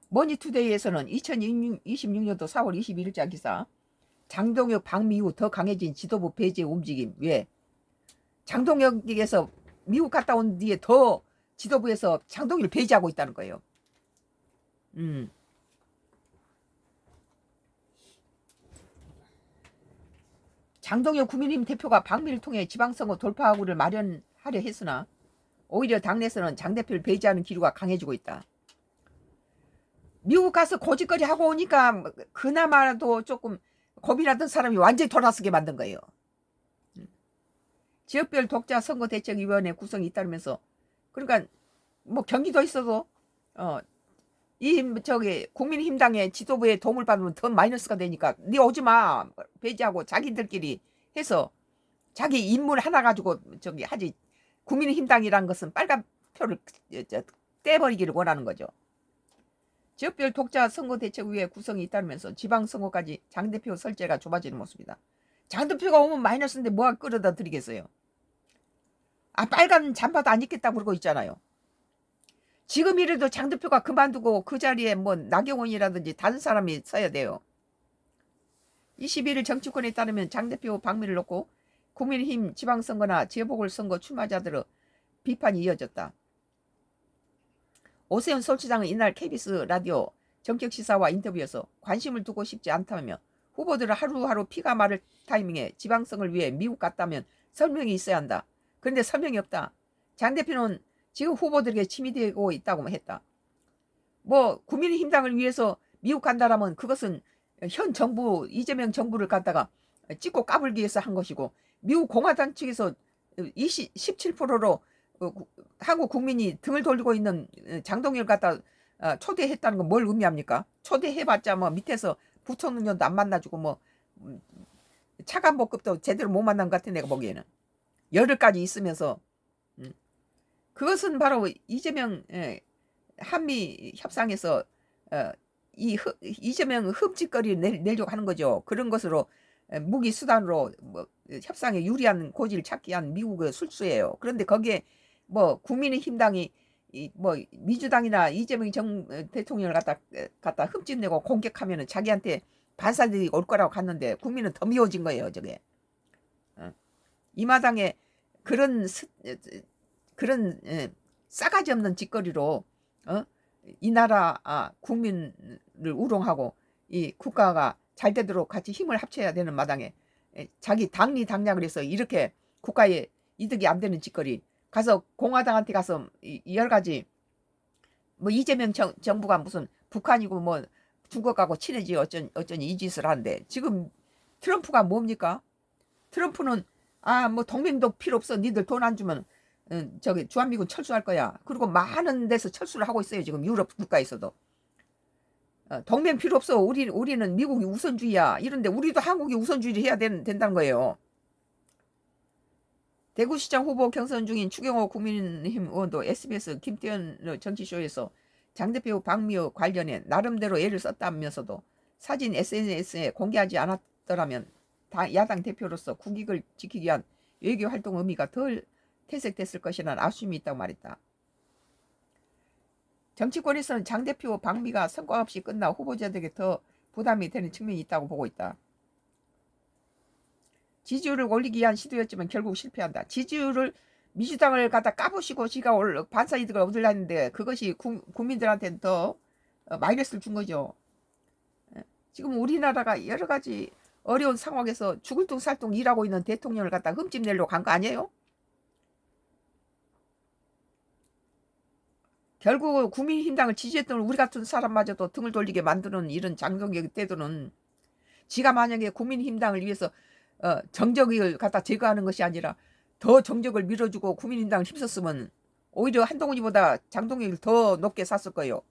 머니투데이에서는 2026년도 4월 21일자 기사 장동혁 방미 후 더 강해진 지도부 배제 움직임. 왜? 장동혁에게서 미국 갔다 온 뒤에 더 지도부에서 장동혁을 배제하고 있다는 거예요. 장동혁 국민의힘 대표가 방미를 통해 지방선거 돌파구를 마련하려 했으나 오히려 당내에서는 장 대표를 배제하는 기류가 강해지고 있다. 미국 가서 고짓거리 하고 오니까 그나마도 조금 겁이나던 사람이 완전히 돌아서게 만든 거예요. 지역별 독자 선거대책위원회 구성이 있다면서 그러니까 경기도 있어도 국민힘당의 지도부의 도움을 받으면 더 마이너스가 되니까 네 오지마 배제하고 자기들끼리 해서 자기 인물 하나 가지고 하지. 국민힘당이란 것은 빨간 표를 떼버리기를 원하는 거죠. 지역별 독자 선거대책위원회 구성이 있다면서 지방선거까지 장대표 설제가 좁아지는 모습이다. 장대표가 오면 마이너스인데 뭐가 끌어다 드리겠어요. 빨간 잠바도 안 입겠다고 그러고 있잖아요. 지금이라도 장 대표가 그만두고 그 자리에 뭐 나경원이라든지 다른 사람이 서야 돼요. 21일 정치권에 따르면 장 대표 방미를 놓고 국민의힘 지방선거나 재보궐선거 출마자들의 비판이 이어졌다. 오세훈 서울시장은 이날 KBS 라디오 전격시사와 인터뷰에서 관심을 두고 싶지 않다며 후보들은 하루하루 피가 마를 타이밍에 지방선거를 위해 미국 갔다면 설명이 있어야 한다. 그런데 설명이 없다. 장 대표는 지금 후보들에게 침이 되고 있다고 했다. 뭐 국민의힘당을 위해서 미국 간다라면 그것은 현 정부 이재명 정부를 갖다가 찍고 까불기 위해서 한 것이고, 미국 공화당 측에서 17%로 한국 국민이 등을 돌리고 있는 장동혁을 갖다 초대했다는 건 뭘 의미합니까? 초대해봤자 뭐 밑에서 부총리도 안 만나주고 뭐 차관복급도 제대로 못 만난 것 같아. 내가 보기에는 열흘까지 있으면서 그것은 바로 이재명 한미 협상에서 이재명 흠집거리를 내려고 하는 거죠. 그런 것으로 무기 수단으로 뭐 협상에 유리한 고지를 찾기 위한 미국의 술수예요. 그런데 거기에 뭐 국민의힘당이 뭐 민주당이나 이재명 대통령을 갖다 흠집내고 공격하면은 자기한테 반사들이 올 거라고 갔는데 국민은 더 미워진 거예요. 저게 이 마당에 그런 싸가지 없는 짓거리로 이 나라 국민을 우롱하고 이 국가가 잘 되도록 같이 힘을 합쳐야 되는 마당에 자기 당리 당략을 해서 이렇게 국가에 이득이 안 되는 짓거리 가서 공화당한테 가서 여러 가지 뭐 이재명 정부가 무슨 북한이고 뭐 중국하고 친해지 어쩌니 이 짓을 하는데, 지금 트럼프가 뭡니까? 트럼프는 뭐 동맹도 필요 없어. 니들 돈 안 주면 저기 주한미군 철수할 거야. 그리고 많은 데서 철수를 하고 있어요. 지금 유럽 국가에서도. 동맹 필요 없어. 우리는 미국이 우선주의야. 이런데 우리도 한국이 우선주의를 해야 된다는 거예요. 대구시장 후보 경선 중인 추경호 국민의힘 의원도 SBS 김태현 정치쇼에서 장 대표 방미와 관련해 나름대로 애를 썼다면서도 사진 SNS에 공개하지 않았더라면 야당 대표로서 국익을 지키기 위한 외교 활동 의미가 덜 퇴색됐을 것이라는 아쉬움이 있다고 말했다. 정치권에서는 장 대표 방미가 성과 없이 끝나 후보자들에게 더 부담이 되는 측면이 있다고 보고 있다. 지지율을 올리기 위한 시도였지만 결국 실패한다. 지지율을 민주당을 갖다 까부시고 지가 반사 이득을 얻으려 했는데 그것이 국민들한테는 더 마이너스를 준 거죠. 지금 우리나라가 여러 가지 어려운 상황에서 죽을 둥 살 둥 일하고 있는 대통령을 갖다 흠집내려고 간 거 아니에요? 결국 국민힘당을 지지했던 우리 같은 사람마저도 등을 돌리게 만드는 이런 장동혁 때도는 지가 만약에 국민힘당을 위해서 정적을 갖다 제거하는 것이 아니라 더 정적을 밀어주고 국민힘당을 힘썼으면 오히려 한동훈이보다 장동혁을 더 높게 샀을 거예요.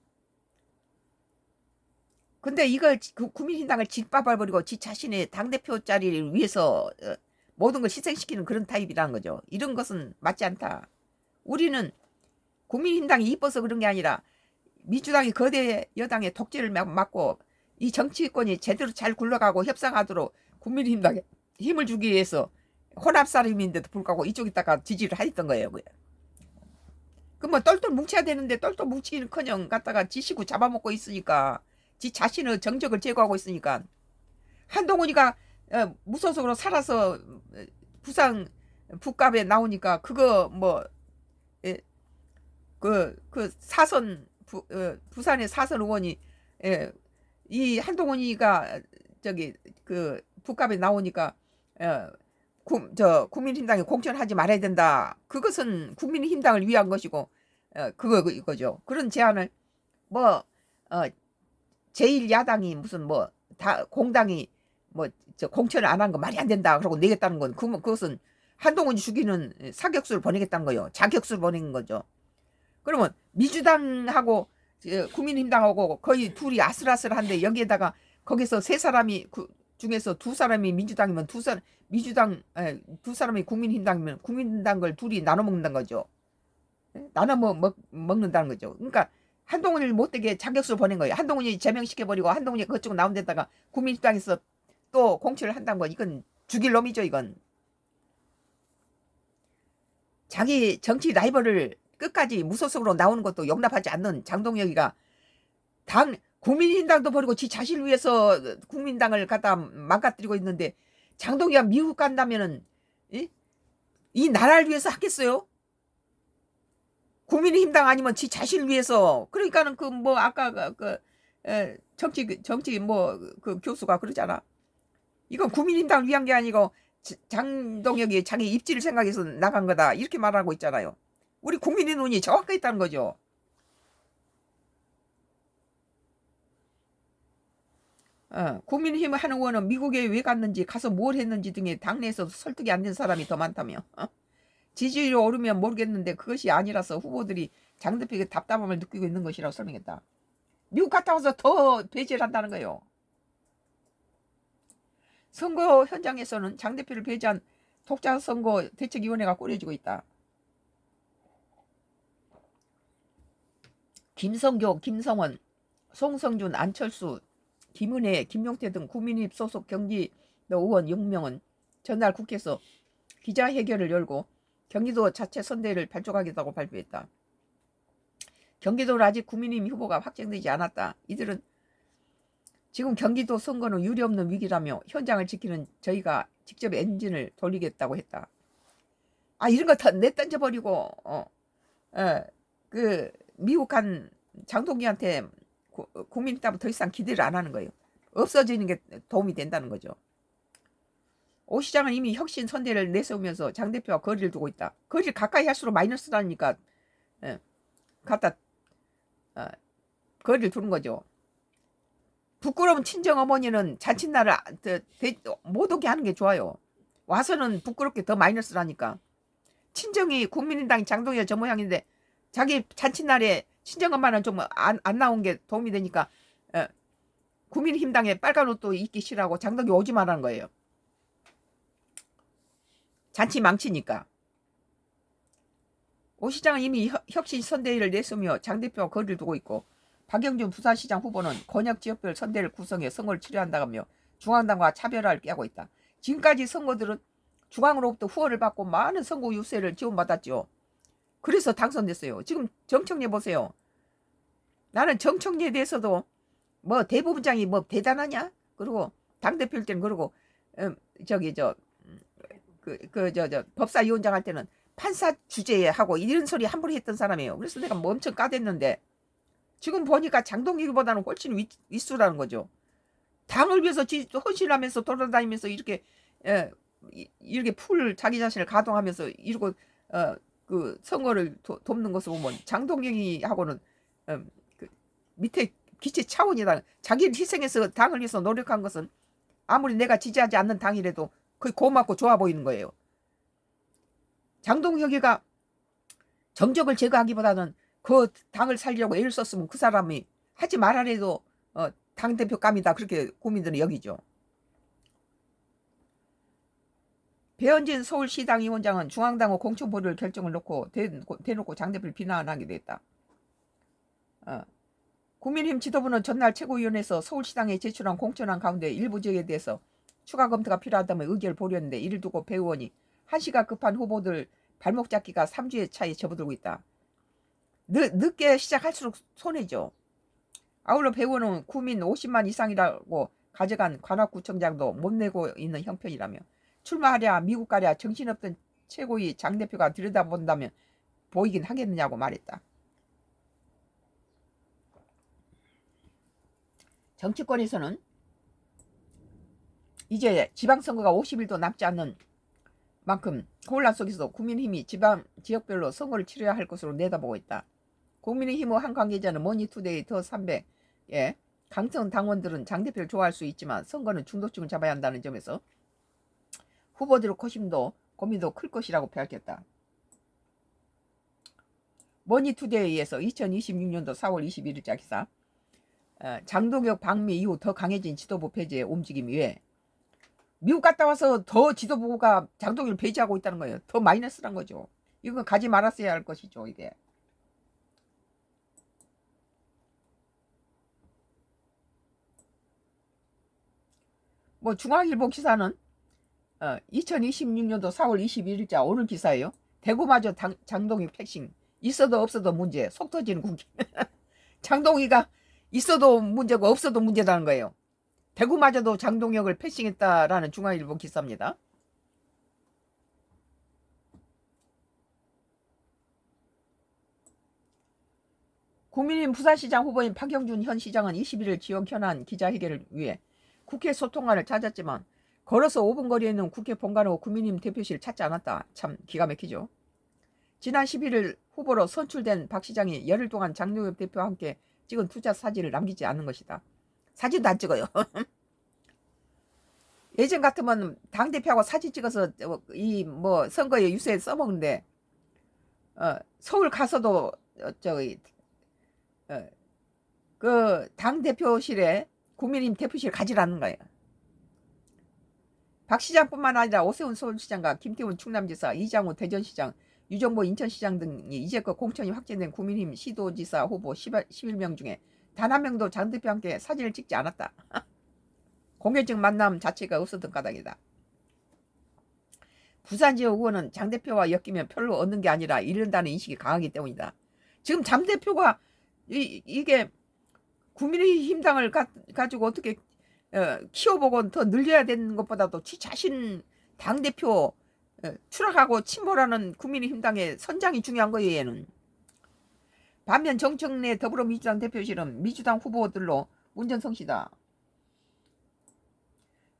근데 이걸 국민힘당을 짓밟아버리고 지 자신의 당대표 자리를 위해서 모든 걸 희생시키는 그런 타입이라는 거죠. 이런 것은 맞지 않다. 우리는 국민힘당이 이뻐서 그런 게 아니라 민주당이 거대 여당의 독재를 막고 이 정치권이 제대로 잘 굴러가고 협상하도록 국민힘당에 힘을 주기 위해서 혼합사람인데도 불구하고 이쪽에다가 지지를 하였던 거예요. 그 뭐 똘똘 뭉쳐야 되는데 똘똘 뭉치기는커녕 갖다가 지시고 잡아먹고 있으니까, 지 자신의 정적을 제거하고 있으니까 한동훈이가 무소속으로 살아서 부산 북갑에 나오니까 그거 뭐 그 사선 부산의 사선 의원이 이 한동훈이가 저기 그 북갑에 나오니까 국민힘당에 공천하지 말아야 된다. 그것은 국민힘당을 위한 것이고 이거죠. 그런 제안을 뭐 제1야당이 무슨 뭐 다 공당이 뭐 저 공천을 안 한 거 말이 안 된다. 그러고 내겠다는 건 그것은 한동훈이 죽이는 사격수를 보내겠다는 거예요. 자격수를 보내는 거죠. 그러면 민주당하고 국민힘당하고 거의 둘이 아슬아슬한데 여기에다가 거기서 세 사람이 중에서 두 사람이 민주당이면 두 사람이 국민힘당이면 국민당 걸 둘이 나눠 먹는다는 거죠. 나눠 먹는다는 거죠. 그러니까 한동훈을 못되게 자격수를 보낸 거예요. 한동훈이 제명시켜버리고 한동훈이 그쪽 나온 데다가 국민힘당에서 또 공천을 한다는 건 이건 죽일 놈이죠. 이건 자기 정치 라이벌을 끝까지 무소속으로 나오는 것도 용납하지 않는 장동혁이가 국민의힘당도 버리고 지 자신을 위해서 국민당을 갖다 망가뜨리고 있는데, 장동혁이가 미국 간다면은 이 나라를 위해서 하겠어요? 국민의힘당 아니면 지 자신을 위해서. 그러니까는 그 뭐 아까 정치 뭐 그 교수가 그러잖아. 이건 국민의힘당을 위한 게 아니고 장동혁이 자기 입지를 생각해서 나간 거다, 이렇게 말하고 있잖아요. 우리 국민의 눈이 정확히 있다는 거죠. 국민의힘 하는 의원은 미국에 왜 갔는지, 가서 뭘 했는지 등의 당내에서 설득이 안 된 사람이 더 많다며. 지지율이 오르면 모르겠는데 그것이 아니라서 후보들이 장 대표에게 답답함을 느끼고 있는 것이라고 설명했다. 미국 갔다 와서 더 배제를 한다는 거예요. 선거 현장에서는 장 대표를 배제한 독자선거 대책위원회가 꾸려지고 있다. 김성교, 김성원, 송성준, 안철수, 김은혜, 김용태 등 국민의힘 소속 경기도 의원 6명은 전날 국회에서 기자회견을 열고 경기도 자체 선대위를 발족하겠다고 발표했다. 경기도는 아직 국민의힘 후보가 확정되지 않았다. 이들은 지금 경기도 선거는 유례없는 위기라며 현장을 지키는 저희가 직접 엔진을 돌리겠다고 했다. 이런 거 다 내던져버리고 그 미국 간 장동기한테 국민의힘 더 이상 기대를 안 하는 거예요. 없어지는 게 도움이 된다는 거죠. 오 시장은 이미 혁신 선대를 내세우면서 장 대표와 거리를 두고 있다. 거리를 가까이 할수록 마이너스라니까 갖다 거리를 두는 거죠. 부끄러운 친정 어머니는 잔칫날을 못 오게 하는 게 좋아요. 와서는 부끄럽게 더 마이너스라니까. 친정이 국민의당 장동혁 저 모양인데 자기 잔칫날에 친정 엄마는 좀 안 나온 게 도움이 되니까 국민의힘당에 빨간 옷도 입기 싫어하고 장동혁 오지 말라는 거예요. 잔치 망치니까. 오 시장은 이미 혁신 선대위를 내세우며 장 대표와 거리를 두고 있고, 박영준 부산시장 후보는 권역 지역별 선대를 구성해 선거를 치료한다며 중앙당과 차별화를 깨고 있다. 지금까지 선거들은 중앙으로부터 후원을 받고 많은 선거 유세를 지원받았죠. 그래서 당선됐어요. 지금 정청래 보세요. 나는 정청래에 대해서도 뭐 대법원장이 뭐 대단하냐? 그리고 당대표일 때는 그러고 법사위원장 할 때는 판사 주제에 하고 이런 소리 함부로 했던 사람이에요. 그래서 내가 뭐 엄청 까댔는데 지금 보니까 장동혁보다는 훨씬 윗수라는 거죠. 당을 위해서 헌신하면서 돌아다니면서 이렇게 풀 자기 자신을 가동하면서 이러고 그 선거를 돕는 것을 보면 장동혁이하고는 그 밑에 기체 차원이다. 자기를 희생해서 당을 위해서 노력한 것은 아무리 내가 지지하지 않는 당이라도 거의 고맙고 좋아 보이는 거예요. 장동혁이가 정적을 제거하기보다는 그 당을 살리려고 애를 썼으면 그 사람이 하지 말아래도 당대표감이다, 그렇게 국민들은 여기죠. 배현진 서울시당 위원장은 중앙당의 공천보류를 결정을 놓고 대놓고 장 대표를 비난하기도 했다. 국민의힘 지도부는 전날 최고위원회에서 서울시당에 제출한 공천안 가운데 일부 지역에 대해서 추가 검토가 필요하다며 의견을 보렸는데, 이를 두고 배 의원이 한시가 급한 후보들 발목 잡기가 3주의 차에 접어들고 있다. 늦게 시작할수록 손해죠. 아울러 배 의원은 구민 50만 이상이라고 가져간 관악구청장도 못 내고 있는 형편이라며 출마하랴 미국 가랴 정신없던 최고위 장 대표가 들여다본다면 보이긴 하겠느냐고 말했다. 정치권에서는 이제 지방선거가 50일도 남지 않는 만큼 혼란 속에서 국민의힘이 지역별로 선거를 치러야 할 것으로 내다보고 있다. 국민의힘의 한 관계자는 머니투데이 더 300의 강성 당원들은 장 대표를 좋아할 수 있지만 선거는 중도층을 잡아야 한다는 점에서 후보들의 고민도 클 것이라고 밝혔다. 머니투데이에서 2026년도 4월 21일자 기사, 장동혁 방미 이후 더 강해진 지도부 폐지의 움직임이 왜 미국 갔다 와서 더 지도부가 장동혁을 배제하고 있다는 거예요. 더 마이너스란 거죠. 이건 가지 말았어야 할 것이죠. 이게 뭐 중앙일보 기사는 2026년도 4월 21일자 오늘 기사예요. 대구마저 장동혁 패싱, 있어도 없어도 문제. 속 터지는 국회. 장동희가 있어도 문제고 없어도 문제라는 거예요. 대구마저도 장동혁을 패싱했다라는 중앙일보 기사입니다. 국민의힘 부산시장 후보인 박영준 현 시장은 21일 지역 현안 기자회견을 위해 국회 소통관을 찾았지만 걸어서 5분 거리에 있는 국회 본관하고 국민의힘 대표실을 찾지 않았다. 참 기가 막히죠. 지난 11일 후보로 선출된 박 시장이 열흘 동안 장동혁 대표와 함께 찍은 투자 사진을 남기지 않는 것이다. 사진도 안 찍어요. 예전 같으면 당대표하고 사진 찍어서 이 뭐 선거에 유세에 써먹는데 서울 가서도 저기 그 당대표실에 국민의힘 대표실 가지라는 거예요. 박 시장뿐만 아니라 오세훈 서울시장과 김태훈 충남지사, 이장우 대전시장, 유정보 인천시장 등이 이제껏 공천이 확정된 국민의힘 시도지사 후보 11명 중에 단 한 명도 장 대표와 함께 사진을 찍지 않았다. 공개적 만남 자체가 없었던 까닭이다. 부산 지역 의원은 장 대표와 엮이면 별로 얻는 게 아니라 잃는다는 인식이 강하기 때문이다. 지금 장 대표가 이게 국민의힘당을 가지고 어떻게 키워보고 더 늘려야 되는 것보다도 지 자신 당대표 추락하고 침몰하는 국민의힘당의 선장이 중요한 거예요. 얘는. 반면 정청래 더불어민주당 대표실은 민주당 후보들로 운전성시다.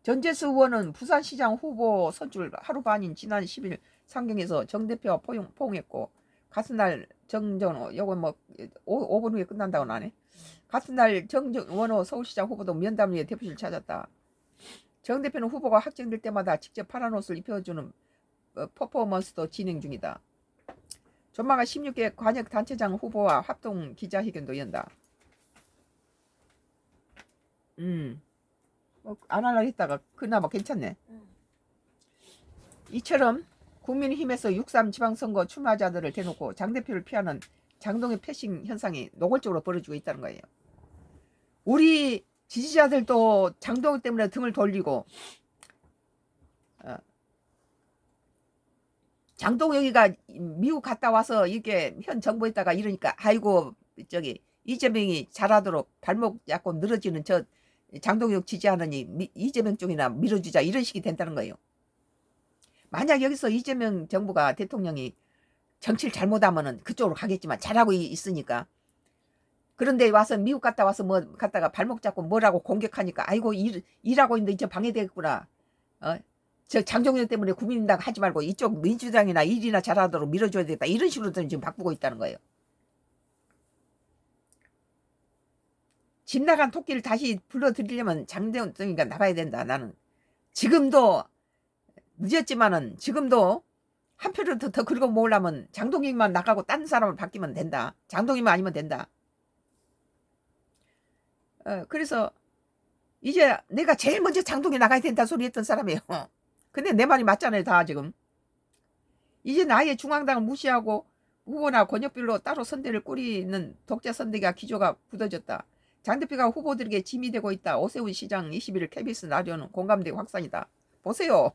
전재수 의원은 부산시장 후보 선출 하루 반인 지난 10일 상경에서 정 대표와 포옹했고 같은 날 정전호 요거 뭐 5분 후에 끝난다고는 안 해. 같은 날 정원호 서울시장 후보도 면담 위에 대표실 찾았다. 정 대표는 후보가 확정될 때마다 직접 파란 옷을 입혀주는 퍼포먼스도 진행 중이다. 조만간 16개 관역단체장 후보와 합동 기자회견도 연다. 안 하려고 했다가 그나마 괜찮네. 이처럼 국민의힘에서 6.3 지방선거 출마자들을 대놓고 장 대표를 피하는 장동의 패싱 현상이 노골적으로 벌어지고 있다는 거예요. 우리 지지자들도 장동혁 때문에 등을 돌리고 장동혁이가 미국 갔다 와서 이게 현 정부에다가 이러니까 아이고 저기 이재명이 잘하도록 발목 잡고 늘어지는 저 장동혁 지지하느니 이재명 쪽이나 밀어주자 이런 식이 된다는 거예요. 만약 여기서 이재명 정부가 대통령이 정치를 잘못하면은 그쪽으로 가겠지만 잘하고 있으니까 그런데 와서 미국 갔다 와서 뭐 갔다가 발목 잡고 뭐라고 공격하니까 아이고 일하고 있는데 이제 방해되겠구나. 저 장동혁 때문에 국민당 하지 말고 이쪽 민주당이나 일이나 잘하도록 밀어줘야 되겠다. 이런 식으로 지금 바꾸고 있다는 거예요. 집 나간 토끼를 다시 불러들이려면 장동혁이가 나가야 된다. 나는 지금도 늦었지만은 지금도 한 표를 더 긁어 모으려면 장동혁만 나가고 딴 사람을 바뀌면 된다. 장동혁만 아니면 된다. 그래서 이제 내가 제일 먼저 장동혁 나가야 된다 소리 했던 사람이에요. 근데 내 말이 맞잖아요. 다 지금. 이제 나의 중앙당을 무시하고 후보나 권역별로 따로 선대를 꾸리는 독자 선대가 기조가 굳어졌다. 장 대표가 후보들에게 짐이 되고 있다. 오세훈 시장 21일 KBS 라디오는 공감대 확산이다. 보세요.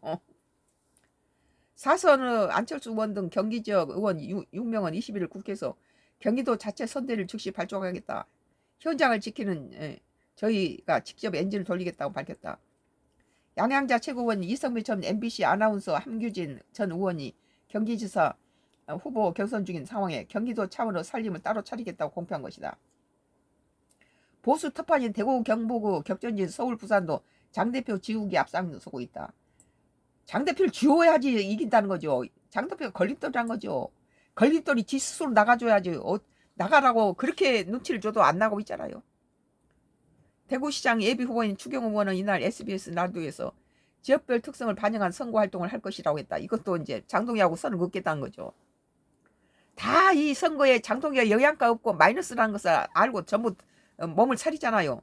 사선의 안철수 의원 등 경기 지역 의원 6명은 21일 국회에서 경기도 자체 선대를 즉시 발족하겠다. 현장을 지키는 저희가 직접 엔진을 돌리겠다고 밝혔다. 양양자 최고위원 이성미 전 MBC 아나운서 함규진 전 의원이 경기지사 후보 경선 중인 상황에 경기도 차원의 살림을 따로 차리겠다고 공표한 것이다. 보수 특판인 대구 경북의 격전지인 서울 부산도 장 대표 지우기 앞장서고 있다. 장 대표를 지워야지 이긴다는 거죠. 장 대표가 걸림돌이란 거죠. 걸림돌이 지 스스로 나가줘야지. 나가라고 그렇게 눈치를 줘도 안 나가고 있잖아요. 대구시장 예비후보인 추경호 의원은 이날 SBS 라디오에서 지역별 특성을 반영한 선거활동을 할 것이라고 했다. 이것도 이제 장동혁하고 선을 긋겠다는 거죠. 다 이 선거에 장동혁이 영향가 없고 마이너스라는 것을 알고 전부 몸을 차리잖아요.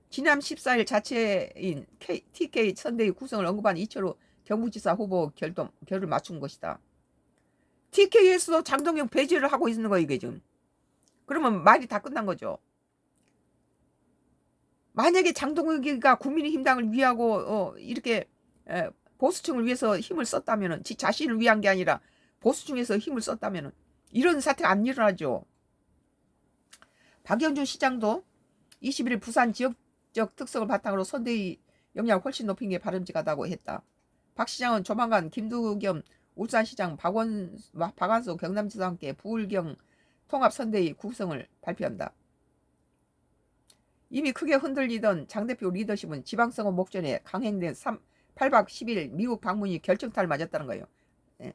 지난 14일 자체인 TK 선대위 구성을 언급한 이철우 경북지사 후보 결을 맞춘 것이다. TK에서도 장동혁 배제를 하고 있는 거예요. 이게 지금. 그러면 말이 다 끝난 거죠. 만약에 장동혁이가 국민의힘당을 위하고 이렇게 보수층을 위해서 힘을 썼다면은 지 자신을 위한 게 아니라 보수층에서 힘을 썼다면은 이런 사태가 안 일어나죠. 박영준 시장도 21일 부산 지역적 특성을 바탕으로 선대위 역량을 훨씬 높인 게 바람직하다고 했다. 박 시장은 조만간 김두겸 울산시장 박완수 경남지사와 함께 부울경 통합선대위 구성을 발표한다. 이미 크게 흔들리던 장 대표 리더십은 지방선거 목전에 강행된 8박 10일 미국 방문이 결정타를 맞았다는 거예요. 예.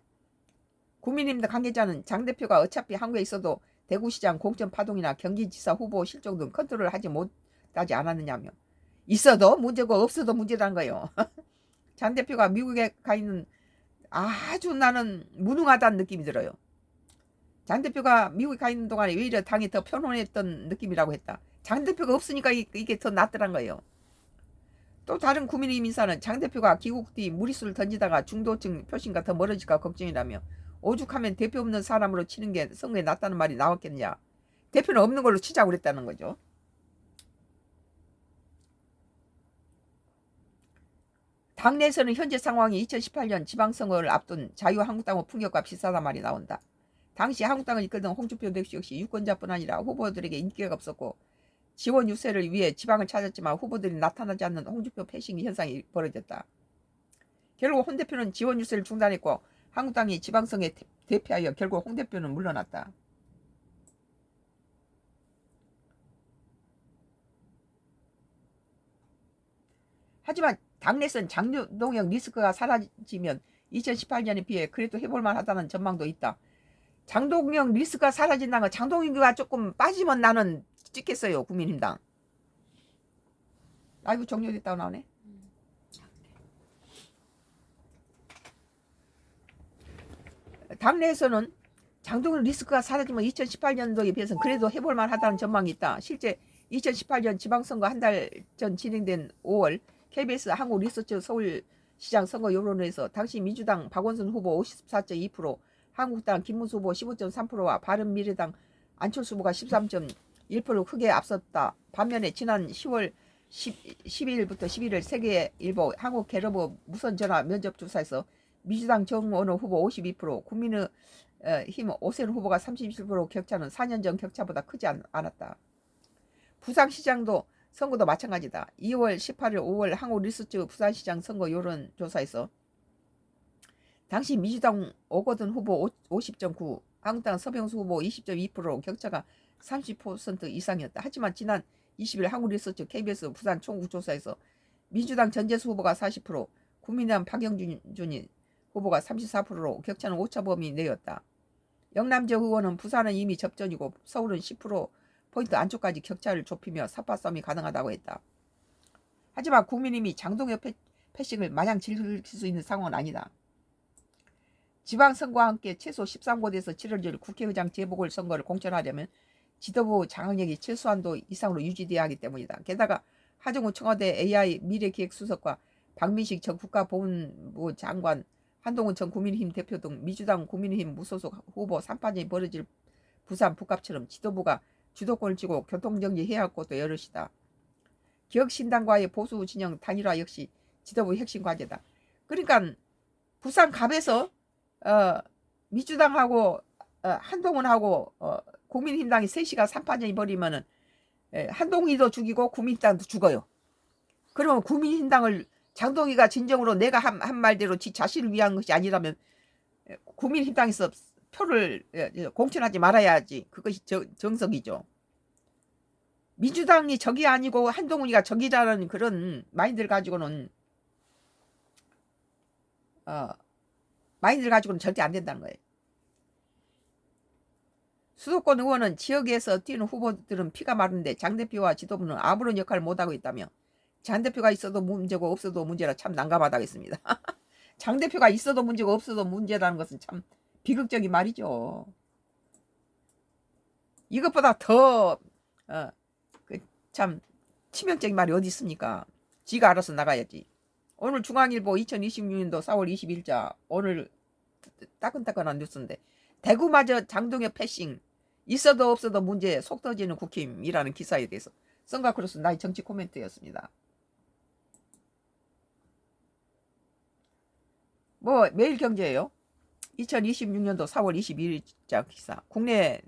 국민의힘 관계자는 장 대표가 어차피 한국에 있어도 대구시장 공천 파동이나 경기지사 후보 실종 등 컨트롤을 하지 못하지 않았느냐며. 있어도 문제고 없어도 문제라는 거예요. 장 대표가 미국에 가 있는 아주 나는 무능하다는 느낌이 들어요. 장 대표가 미국에 가 있는 동안에 오히려 당이 더 편안했던 느낌이라고 했다. 장 대표가 없으니까 이게 더 낫더란 거예요. 또 다른 국민의힘 인사는 장 대표가 귀국 뒤 무리수를 던지다가 중도층 표심과 더 멀어질까 걱정이라며 오죽하면 대표 없는 사람으로 치는 게 선거에 낫다는 말이 나왔겠냐. 대표는 없는 걸로 치자고 그랬다는 거죠. 당내에서는 현재 상황이 2018년 지방선거를 앞둔 자유한국당의 풍격과 비슷하단 말이 나온다. 당시 한국당을 이끌던 홍준표 대표 역시 유권자뿐 아니라 후보들에게 인기가 없었고 지원 유세를 위해 지방을 찾았지만 후보들이 나타나지 않는 홍준표 패싱 현상이 벌어졌다. 결국 홍 대표는 지원 유세를 중단했고 한국당이 지방선거에 대피하여 결국 홍 대표는 물러났다. 하지만 당내선 장동혁 리스크가 사라지면 2018년에 비해 그래도 해볼만 하다는 전망도 있다. 장동혁 리스크가 사라진다는 건 장동혁이가 조금 빠지면 나는 찍겠어요. 국민의힘당. 라이브 종료됐다고 나오네. 당내에서는 장동혁 리스크가 사라지면 2018년도에 비해서는 그래도 해볼만 하다는 전망이 있다. 실제 2018년 지방선거 한 달 전 진행된 5월 KBS 한국리서치 서울시장 선거 여론에서 당시 민주당 박원순 후보 54.2%, 한국당 김문수 후보 15.3%와 바른미래당 안철수 후보가 13.1% 크게 앞섰다. 반면에 지난 10월 12일부터 11일 세계일보 한국갤럽 무선전화 면접조사에서 민주당 정원호 후보 52%, 국민의힘 오세훈 후보가 37% 격차는 4년 전 격차보다 크지 않았다. 부산시장도 선거도 마찬가지다. 2월 18일 5월 한국리서치 부산시장 선거 여론조사에서 당시 민주당 오거돈 후보 50.9, 한국당 서병수 후보 20.2% 격차가 30% 이상이었다. 하지만 지난 20일 한국리서치 KBS 부산 총국조사에서 민주당 전재수 후보가 40%, 국민의힘 박영준 후보가 34%로 격차는 오차 범위 내였다. 영남 지역 의원은 부산은 이미 접전이고 서울은 10%포인트 안쪽까지 격차를 좁히며 삿바 싸움이 가능하다고 했다. 하지만 국민의힘이 장동혁 패싱을 마냥 즐길 수 있는 상황은 아니다. 지방선거와 함께 최소 13곳에서 치러질 국회의장 재보궐선거를 공천하려면 지도부 장악력이 최소한도 이상으로 유지돼야 하기 때문이다. 게다가 하정우 청와대 AI 미래기획수석과 박민식 전 국가보훈부 장관, 한동훈 전 국민의힘 대표 등 민주당 국민의힘 무소속 후보 3판전이 벌어질 부산 북갑처럼 지도부가 주도권을 쥐고 교통정리해야 할 것도 여럿이다. 기억신당과의 보수 진영 단일화 역시 지도부 핵심 과제다. 그러니까 부산 갑에서 민주당하고 한동훈하고 국민의힘당이 셋이가 3판전이 벌이면은 한동훈이도 죽이고 국민의힘당도 죽어요. 그러면 국민의힘당을 장동희가 진정으로 내가 한 말대로 지 자신을 위한 것이 아니라면 국민의힘당에서 표를 공천하지 말아야지. 그것이 정석이죠. 민주당이 적이 아니고 한동훈이가 적이라는 그런 마인드를 가지고는 절대 안 된다는 거예요. 수도권 의원은 지역에서 뛰는 후보들은 피가 마른데 장 대표와 지도부는 아무런 역할을 못하고 있다며 장 대표가 있어도 문제고 없어도 문제라 참 난감하다겠습니다. 장 대표가 있어도 문제고 없어도 문제라는 것은 참 비극적인 말이죠. 이것보다 더 참 치명적인 말이 어디 있습니까? 지가 알아서 나가야지. 오늘 중앙일보 2026년도 4월 20일자 오늘 따끈따끈한 뉴스인데 대구마저 장동혁 패싱 있어도 없어도 문제 속 터지는 국힘이라는 기사에 대해서 썬가크로스 나의 정치 코멘트였습니다. 뭐 매일경제예요. 2026년도 4월 22일자 기사. 국내